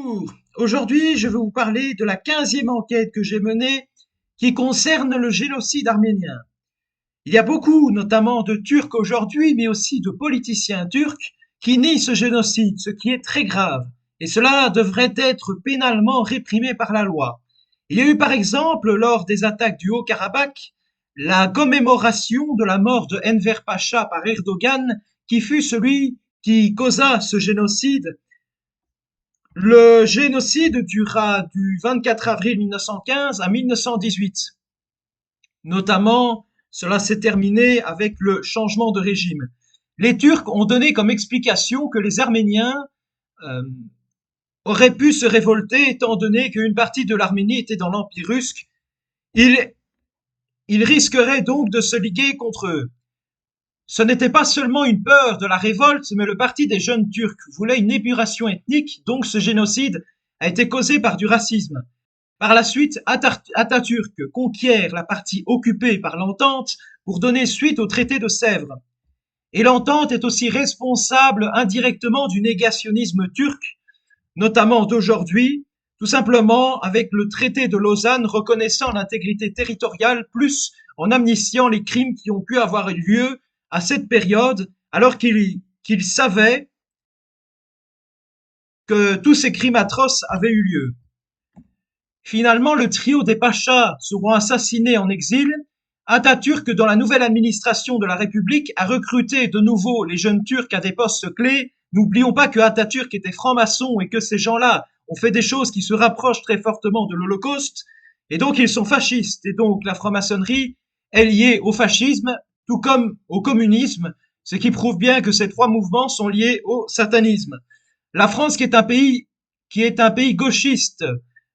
Bonjour. Aujourd'hui, je vais vous parler de la 15e enquête que j'ai menée qui concerne le génocide arménien. Il y a beaucoup, notamment de Turcs aujourd'hui, mais aussi de politiciens turcs, qui nient ce génocide, ce qui est très grave. Et cela devrait être pénalement réprimé par la loi. Il y a eu par exemple, lors des attaques du Haut-Karabakh, la commémoration de la mort de Enver Pacha par Erdogan, qui fut celui qui causa ce génocide. Le génocide dura du 24 avril 1915 à 1918. Notamment, cela s'est terminé avec le changement de régime. Les Turcs ont donné comme explication que les Arméniens euh, auraient pu se révolter étant donné qu'une partie de l'Arménie était dans l'Empire russe. Ils, ils risqueraient donc de se liguer contre eux. Ce n'était pas seulement une peur de la révolte, mais le parti des jeunes Turcs voulait une épuration ethnique, donc ce génocide a été causé par du racisme. Par la suite, Atatürk conquiert la partie occupée par l'Entente pour donner suite au traité de Sèvres. Et l'Entente est aussi responsable indirectement du négationnisme turc, notamment d'aujourd'hui, tout simplement avec le traité de Lausanne reconnaissant l'intégrité territoriale, plus en amnistiant les crimes qui ont pu avoir lieu à cette période, alors qu'il savait que tous ces crimes atroces avaient eu lieu. Finalement, le trio des pachas seront assassinés en exil. Atatürk, dans la nouvelle administration de la République, a recruté de nouveau les jeunes Turcs à des postes clés. N'oublions pas que Atatürk était franc-maçon et que ces gens-là ont fait des choses qui se rapprochent très fortement de l'Holocauste. Et donc, ils sont fascistes. Et donc, la franc-maçonnerie est liée au fascisme, tout comme au communisme, ce qui prouve bien que ces trois mouvements sont liés au satanisme. La France, qui est un pays gauchiste,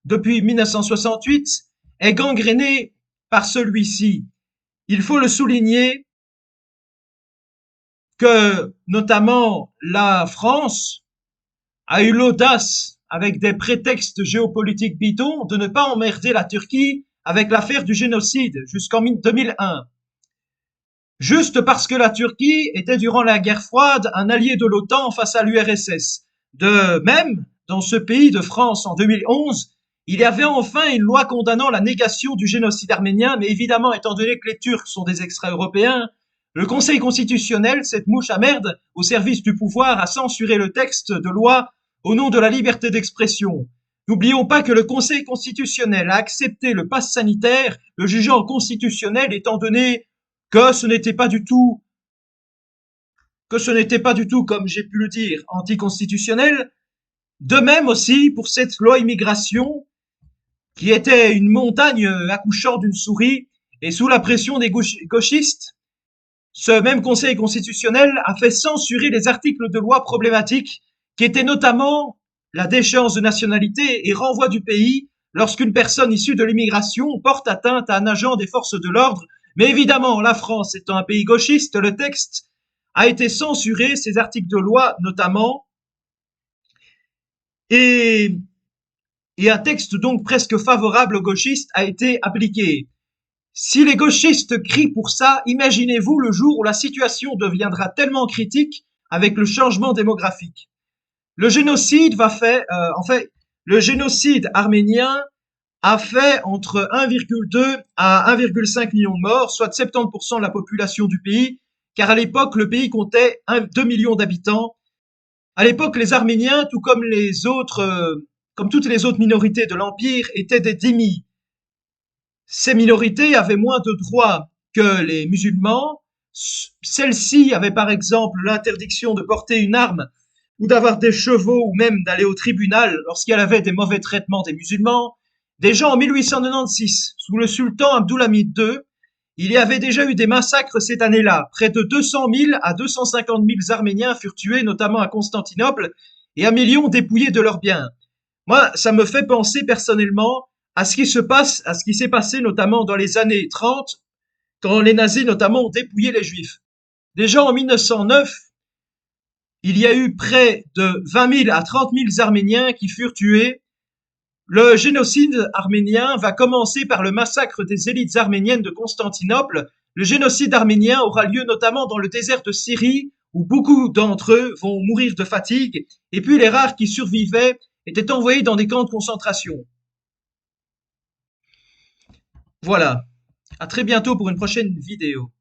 depuis 1968, est gangrénée par celui-ci. Il faut le souligner que, notamment, la France a eu l'audace, avec des prétextes géopolitiques bidons, de ne pas emmerder la Turquie avec l'affaire du génocide jusqu'en 2001. Juste parce que la Turquie était, durant la guerre froide, un allié de l'OTAN face à l'URSS. De même, dans ce pays de France, en 2011, il y avait enfin une loi condamnant la négation du génocide arménien, mais évidemment, étant donné que les Turcs sont des extra-européens, le Conseil constitutionnel, cette mouche à merde au service du pouvoir, a censuré le texte de loi au nom de la liberté d'expression. N'oublions pas que le Conseil constitutionnel a accepté le pass sanitaire, le jugeant constitutionnel étant donné que ce n'était pas du tout, comme j'ai pu le dire, anticonstitutionnel. De même aussi pour cette loi immigration, qui était une montagne accouchant d'une souris, et sous la pression des gauchistes, ce même Conseil constitutionnel a fait censurer les articles de loi problématiques, qui étaient notamment la déchéance de nationalité et renvoi du pays lorsqu'une personne issue de l'immigration porte atteinte à un agent des forces de l'ordre. Mais évidemment, la France étant un pays gauchiste, le texte a été censuré, ces articles de loi notamment, et un texte donc presque favorable aux gauchistes a été appliqué. Si les gauchistes crient pour ça, imaginez-vous le jour où la situation deviendra tellement critique avec le changement démographique. Le génocide le génocide arménien a fait entre 1,2 à 1,5 million de morts, soit 70% de la population du pays, car à l'époque, le pays comptait 2 millions d'habitants. À l'époque, les Arméniens, tout comme comme toutes les autres minorités de l'Empire, étaient des dhimmis. Ces minorités avaient moins de droits que les musulmans. Celles-ci avaient par exemple l'interdiction de porter une arme ou d'avoir des chevaux ou même d'aller au tribunal lorsqu'il y avait des mauvais traitements des musulmans. Déjà en 1896, sous le sultan Abdulhamid II, il y avait déjà eu des massacres cette année-là. Près de 200 000 à 250 000 Arméniens furent tués, notamment à Constantinople, et 1 million dépouillés de leurs biens. Moi, ça me fait penser personnellement à ce qui s'est passé notamment dans les années 30, quand les nazis notamment ont dépouillé les juifs. Déjà en 1909, il y a eu près de 20 000 à 30 000 Arméniens qui furent tués. Le génocide arménien va commencer par le massacre des élites arméniennes de Constantinople. Le génocide arménien aura lieu notamment dans le désert de Syrie, où beaucoup d'entre eux vont mourir de fatigue, et puis les rares qui survivaient étaient envoyés dans des camps de concentration. Voilà. À très bientôt pour une prochaine vidéo.